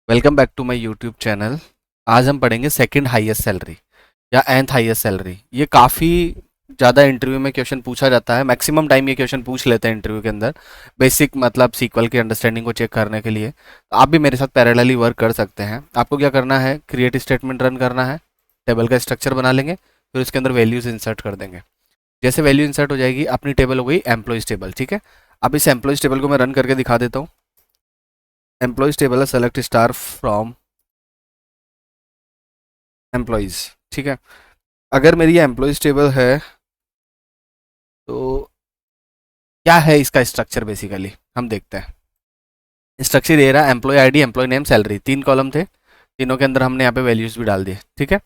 Welcome back to my YouTube channel. आज हम पढ़ेंगे सेकंड हाईएस्ट सैलरी या nth हाईएस्ट सैलरी। ये काफ़ी ज़्यादा इंटरव्यू में क्वेश्चन पूछा जाता है। मैक्सिमम टाइम ये क्वेश्चन पूछ लेते हैं इंटरव्यू के अंदर, बेसिक मतलब सीक्वल की अंडरस्टैंडिंग को चेक करने के लिए। तो आप भी मेरे साथ पैरेलली वर्क कर सकते हैं। आपको क्या करना है, क्रिएट स्टेटमेंट रन करना है, टेबल का स्ट्रक्चर बना लेंगे, फिर उसके अंदर वैल्यूज़ इंसर्ट कर देंगे। जैसे वैल्यू इंसर्ट हो जाएगी, अपनी टेबल हो गई एम्प्लॉइज टेबल। ठीक है, अब इस एम्प्लॉइज टेबल को मैं रन करके दिखा देता हूँ। एम्प्लॉइज टेबल है, सेलेक्ट स्टार फ्रॉम एम्प्लॉइज। ठीक है, अगर मेरी एम्प्लॉइज टेबल है तो क्या है इसका स्ट्रक्चर, बेसिकली हम देखते हैं। स्ट्रक्चर ये रहा, employee ID, employee name, salary, तीन कॉलम थे, तीनों के अंदर हमने यहाँ पे वैल्यूज भी डाल दिए। ठीक है,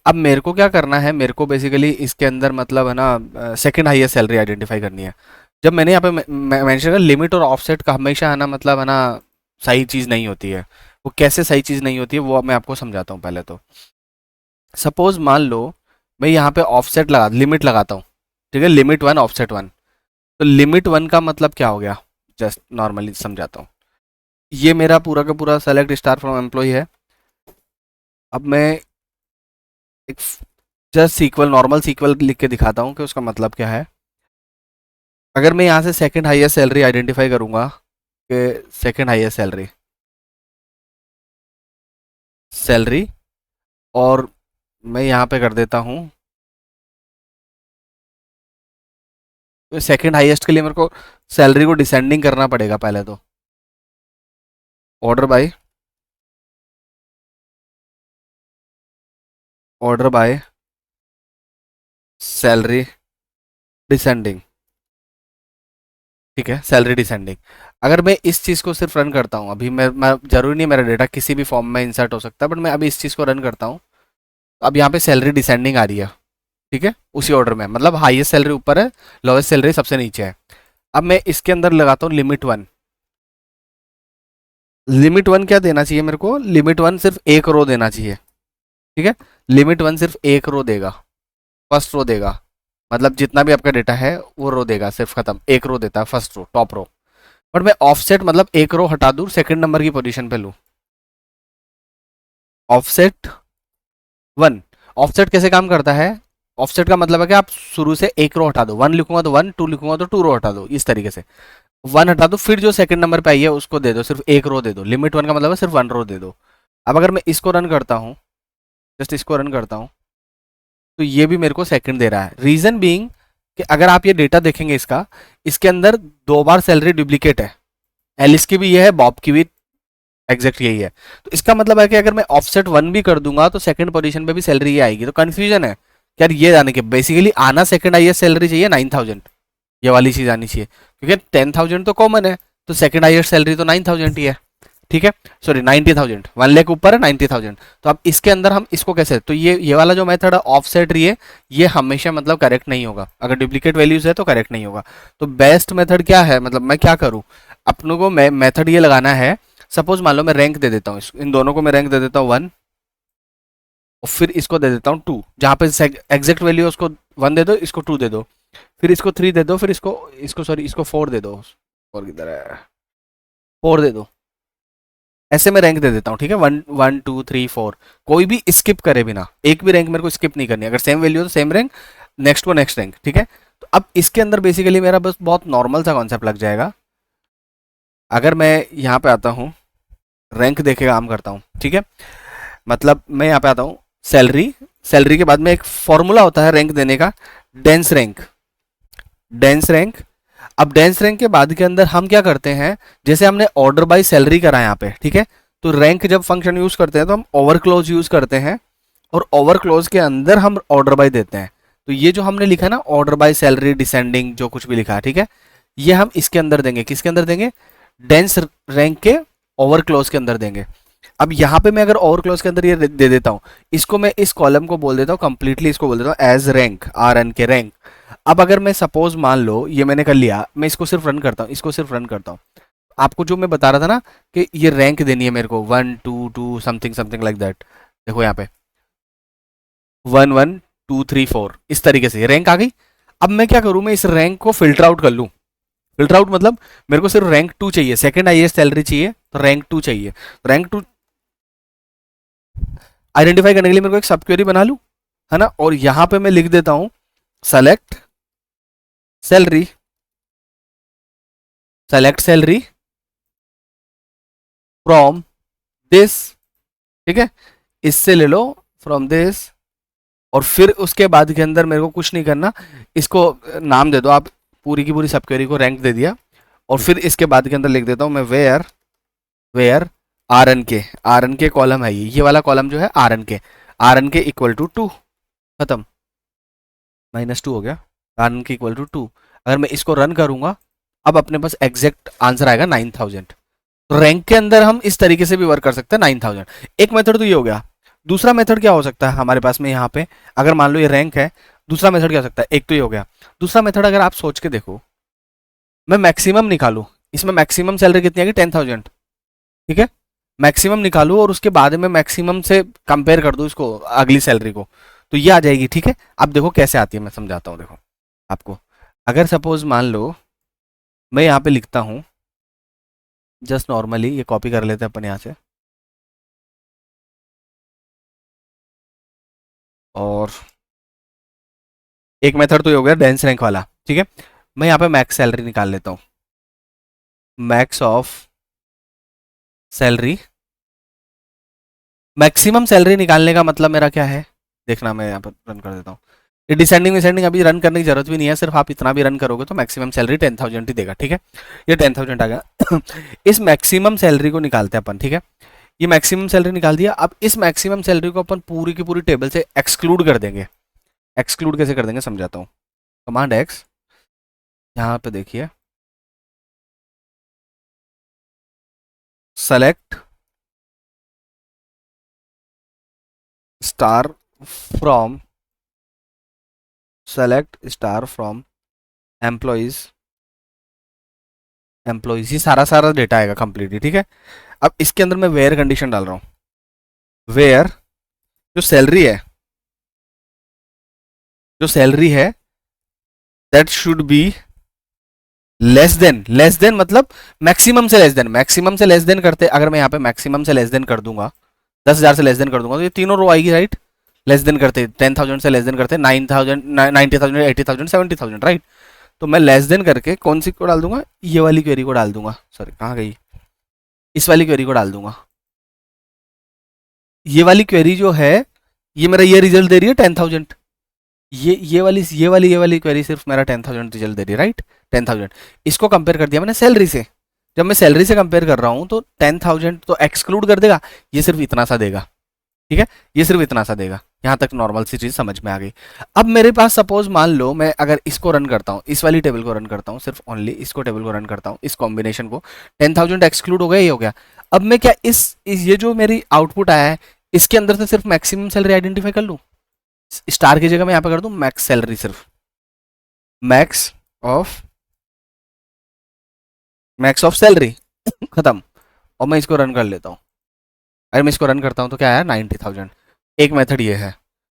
अब मेरे को क्या करना है, मेरे को बेसिकली इसके अंदर मतलब है ना सेकंड हाईएस्ट सैलरी आइडेंटिफाई करनी है। जब मैंने यहाँ पे मेंशन किया लिमिट और ऑफसेट का, हमेशा है ना मतलब है ना सही चीज़ नहीं होती है। वो कैसे सही चीज़ नहीं होती है वो मैं आपको समझाता हूँ। पहले तो सपोज मान लो मैं यहाँ पे ऑफसेट लिमिट लगाता हूँ। ठीक है, लिमिट वन ऑफसेट वन। तो लिमिट वन का मतलब क्या हो गया, जस्ट नॉर्मली समझाता हूँ। ये मेरा पूरा का पूरा सेलेक्ट स्टार फ्रॉम एम्प्लॉय है। अब मैं एक जस्ट सीक्वल, नॉर्मल सीक्वल लिख के दिखाता हूँ कि उसका मतलब क्या है। अगर मैं यहाँ से सेकंड हाईएस्ट सैलरी आइडेंटिफाई करूँगा कि सेकंड हाईएस्ट सैलरी सैलरी और मैं यहाँ पे कर देता हूँ, तो सेकंड हाईएस्ट के लिए मेरे को सैलरी को डिसेंडिंग करना पड़ेगा। पहले तो ऑर्डर बाय सैलरी डिसेंडिंग। ठीक है, सैलरी डिसेंडिंग। अगर मैं इस चीज़ को सिर्फ रन करता हूँ, अभी मैं जरूरी नहीं मेरा डेटा किसी भी फॉर्म में इंसर्ट हो सकता है, बट मैं अभी इस चीज़ को रन करता हूँ। अब यहाँ पे सैलरी डिसेंडिंग आ रही है। ठीक है, उसी ऑर्डर में, मतलब हाईएस्ट सैलरी ऊपर है, लोएस्ट सैलरी सबसे नीचे है। अब मैं इसके अंदर लगाता हूँ लिमिट वन। लिमिट वन क्या देना चाहिए मेरे को, लिमिट वन सिर्फ एक रो देना चाहिए। ठीक है, लिमिट वन सिर्फ एक रो देगा, फर्स्ट रो देगा, मतलब जितना भी आपका डेटा है वो रो देगा, सिर्फ खत्म, एक रो देता है, first row, top row. But मैं ऑफसेट मतलब एक रो हटा दूँ, सेकंड नंबर की पोजीशन पे लूँ, ऑफसेट वन। ऑफसेट कैसे काम करता है, ऑफसेट का मतलब है कि आप शुरू से एक रो हटा दो, वन लिखूंगा तो वन, टू लिखूंगा तो टू रो हटा दो, इस तरीके से वन हटा दो, फिर जो सेकंड नंबर पे आई है उसको दे दो, सिर्फ एक रो दे दो। लिमिट वन का मतलब है सिर्फ वन रो दे दो। अब अगर मैं इसको रन करता हूँ, जस्ट इसको रन करता हूँ, तो ये भी मेरे को सेकंड दे रहा है। रीजन बीइंग कि अगर आप ये डेटा देखेंगे इसका, इसके अंदर दो बार सैलरी डुप्लीकेट है, एलिस की भी ये है, बॉब की भी एग्जैक्ट यही है। तो इसका मतलब है कि अगर मैं ऑफसेट वन भी कर दूंगा तो सेकंड पोजीशन पे भी सैलरी ये आएगी। तो कंफ्यूजन है कि यार ये आने के बेसिकली आना सेकंड हाईएस्ट सैलरी चाहिए 9,000, ये वाली चीज आनी चाहिए, क्योंकि 10,000 तो कॉमन है, तो सेकंड हाईएस्ट सैलरी तो 9,000 ही है। ठीक है, सॉरी 90,000, 1 लाख ऊपर है 90,000। तो अब इसके अंदर हम इसको कैसे, तो ये वाला जो मेथड है ऑफसेट ये हमेशा मतलब करेक्ट नहीं होगा, अगर डुप्लीकेट वैल्यूज है तो करेक्ट नहीं होगा। तो बेस्ट मेथड क्या है, मतलब मैं क्या करूँ, अपनों को मेथड ये लगाना है। सपोज मान लो मैं रैंक दे देता हूँ, इन दोनों को मैं रैंक दे देता हूँ वन, और फिर इसको दे देता हूँ टू, जहाँ पे एग्जैक्ट वैल्यू उसको वन दे दो, इसको टू दे दो, फिर इसको थ्री दे दो, फिर इसको इसको सॉरी इसको फोर दे दो, और किधर है, फोर दे दो। ऐसे मैं रैंक दे देता हूँ। ठीक है, one one two three four, कोई भी स्किप करे बिना, एक भी रैंक मेरे को स्किप नहीं करनी, अगर सेम वैल्यू हो तो सेम रैंक, नेक्स्ट को नेक्स्ट रैंक। ठीक है, तो अब इसके अंदर बेसिकली मेरा बस बहुत नॉर्मल सा कॉन्सेप्ट लग जाएगा। अगर मैं यहाँ पे आता हूँ, रैंक देके काम करता हूँ। ठीक है, मतलब मैं यहाँ पे आता हूँ, सैलरी, सैलरी के बाद में एक फॉर्मूला होता है रैंक देने का, डेंस रैंक, डेंस रैंक। अब डेंस रैंक के बाद के अंदर हम क्या करते हैं, जैसे हमने ऑर्डर बाय सैलरी करा है यहाँ पे। ठीक है, तो रैंक जब फंक्शन यूज करते हैं तो हम ओवर क्लोज यूज करते हैं, और ओवर क्लोज के अंदर हम ऑर्डर बाय देते हैं। तो ये जो हमने लिखा है ना, ऑर्डर बाय सैलरी डिसेंडिंग, जो कुछ भी लिखा है, ठीक है, ये हम इसके अंदर देंगे, किसके अंदर देंगे, डेंस रैंक के ओवर क्लोज के अंदर देंगे। अब यहाँ पे मैं अगर ओवर क्लोज के अंदर ये दे देता हूँ, इसको मैं इस कॉलम को बोल देता हूँ कंप्लीटली, इसको बोल देता हूँ एज रैंक, आर एन के रैंक। अब अगर मैं सपोज मान लो ये मैंने कर लिया, मैं इसको सिर्फ रन करता हूँ, इसको सिर्फ रन करता हूँ, आपको जो मैं बता रहा था ना कि ये रैंक देनी है मेरे को, one two two something something like that, देखो यहाँ पे one one two three four, इस तरीके से रैंक आ गई। अब मैं क्या करूँ, मैं इस रैंक को फिल्टर आउट कर लूँ। फिल्टर आउट मतलब मेरे को सिर्फ रैंक टू चाहिए, सेकंड हाईएस्ट सैलरी चाहिए, तो रैंक टू चाहिए। रैंक टू आइडेंटिफाई करने के लिए मेरे को एक सब क्वेरी बना लूं, है ना, और यहां पे मैं लिख देता हूं select salary, select salary from this, ठीक है, इससे ले लो फ्रॉम दिस, और फिर उसके बाद के अंदर मेरे को कुछ नहीं करना, इसको नाम दे दो आप, पूरी की पूरी सब क्वेरी को रैंक दे दिया, और फिर इसके बाद के अंदर लिख देता हूं मैं वेयर, वेयर आर एन के कॉलम है ये वाला कॉलम जो है आर एन के इक्वल टू 2, खत्म, -2 हो गया, आर एन के इक्वल टू 2। अगर मैं इसको रन करूंगा, अब अपने पास एग्जैक्ट आंसर आएगा 9000। रैंक के अंदर हम इस तरीके से भी वर्क कर सकते हैं 9000। एक मेथड तो ये हो गया। दूसरा मेथड क्या हो सकता है हमारे पास में यहाँ पे, अगर मान लो ये रैंक है, दूसरा मेथड क्या हो सकता है, एक तो ये हो गया। दूसरा मेथड अगर आप सोच के देखो, मैं मैक्सिमम निकालू, इसमें मैक्सिमम सैलरी कितनी आएगी 10000, ठीक है, मैक्सिमम निकालू और उसके बाद में मैक्सिमम से कंपेयर कर दूं इसको अगली सैलरी को, तो ये आ जाएगी, ठीक है। अब देखो कैसे आती है, मैं समझाता हूँ, देखो आपको। अगर सपोज मान लो मैं यहाँ पे लिखता हूँ, जस्ट नॉर्मली ये कॉपी कर लेते हैं अपन यहाँ से, और एक मेथड तो ये हो गया डेंस रैंक वाला, ठीक है। मैं यहाँ पे मैक्स सैलरी निकाल लेता हूँ, max of salary, maximum salary निकालने का मतलब मेरा क्या है देखना, मैं यहाँ पर रन कर देता हूँ। ये डिसेंडिंग डिसेंडिंग अभी रन करने की जरूरत भी नहीं है, सिर्फ आप इतना भी रन करोगे तो मैक्सिमम सैलरी 10000 ही देगा, ठीक है। ये 10000 आ गया। इस मैक्सिमम सैलरी को निकालते हैं अपन, ठीक है। ये मैक्सिमम सैलरी निकाल दिया। अब इस मैक्सिमम सैलरी को अपन पूरी की पूरी टेबल से एक्सक्लूड कर देंगे। एक्सक्लूड कैसे कर देंगे समझाता हूँ। कमांड एक्स, यहाँ पे देखिए, select star from, select star from employees, employees, ये सारा सारा डेटा आएगा कंप्लीटली, ठीक है। अब इसके अंदर मैं वेयर कंडीशन डाल रहा हूं। वेयर जो सैलरी है, जो सैलरी है that should be less than मतलब मैक्सिमम से लेस देन, मैक्सिमम से लेस देन करते, अगर मैं यहाँ पे मैक्सिमम से लेस देन कर दूंगा, 10,000 से लेस देन कर दूंगा, तो ये तीनों रो आएगी, राइट। लेस देन करते 10,000 से लेस देन करते 9,000, 90,000, 80,000, 70,000, राइट। तो मैं लेस देन करके कौन सी को डाल दूंगा, ये वाली क्वेरी को डाल दूंगा, सॉरी कहाँ गई, इस वाली क्वेरी को डाल दूंगा। ये वाली क्वेरी जो है, ये मेरा ये रिजल्ट दे रही है 10,000। ये वाली क्वेरी सिर्फ मेरा 10,000 रिजल्ट दे रही है, राइट, 10,000। इसको कंपेयर कर दिया मैंने सैलरी से। जब मैं सैलरी से कंपेयर कर रहा हूं तो 10,000 तो एक्सक्लूड कर देगा, ये सिर्फ इतना सा देगा, ठीक है, ये सिर्फ इतना सा देगा। यहां तक नॉर्मल सी चीज समझ में आ गई। अब मेरे पास सपोज मान लो मैं अगर इसको रन करता हूं, इस वाली टेबल को रन करता हूं, सिर्फ ओनली इसको टेबल को रन करता हूं, इस कॉम्बिनेशन को, 10,000 एक्सक्लूड हो गया, ये हो गया। अब मैं क्या इस ये जो मेरी आउटपुट आया है, इसके अंदर से सिर्फ मैक्सिमम सैलरी आइडेंटिफाई कर लूं, स्टार की जगह मैं यहां पे कर दूं मैक्स सैलरी, सिर्फ मैक्स ऑफ सैलरी, खत्म। और मैं इसको रन कर लेता हूँ। अगर मैं इसको रन करता हूँ तो क्या आया 90,000। एक मेथड ये है।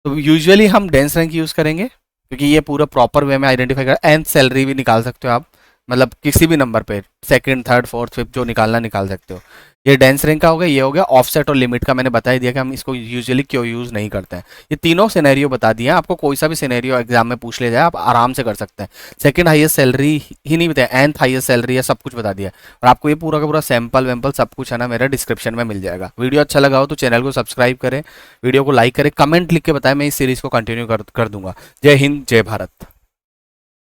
तो यूजुअली हम डेंस रैंक यूज़ करेंगे क्योंकि ये पूरा प्रॉपर वे में आइडेंटिफाई कर, एंड सैलरी भी निकाल सकते हो आप, मतलब किसी भी नंबर पे, सेकंड, थर्ड, फोर्थ, फिफ्थ जो निकालना निकाल सकते हो। ये डेंस रैंक का हो गया, ये हो गया ऑफसेट और लिमिट का, मैंने बता ही दिया कि हम इसको यूजुअली क्यों यूज़ नहीं करते हैं। ये तीनों सिनेरियो बता दिए हैं आपको, कोई सा भी सिनेरियो एग्जाम में पूछ ले जाए आप आराम से कर सकते हैं। सेकंड हाईएस्ट सैलरी ही नहीं बताया, एंथ हाईएस्ट सैलरी है, सब कुछ बता दिया। और आपको ये पूरा का पूरा सैंपल वैम्पल सब कुछ है ना मेरा डिस्क्रिप्शन में मिल जाएगा। वीडियो अच्छा लगा हो तो चैनल को सब्सक्राइब करें, वीडियो को लाइक करें, कमेंट लिख के बताएं, मैं इस सीरीज़ को कंटिन्यू कर दूंगा। जय हिंद, जय भारत।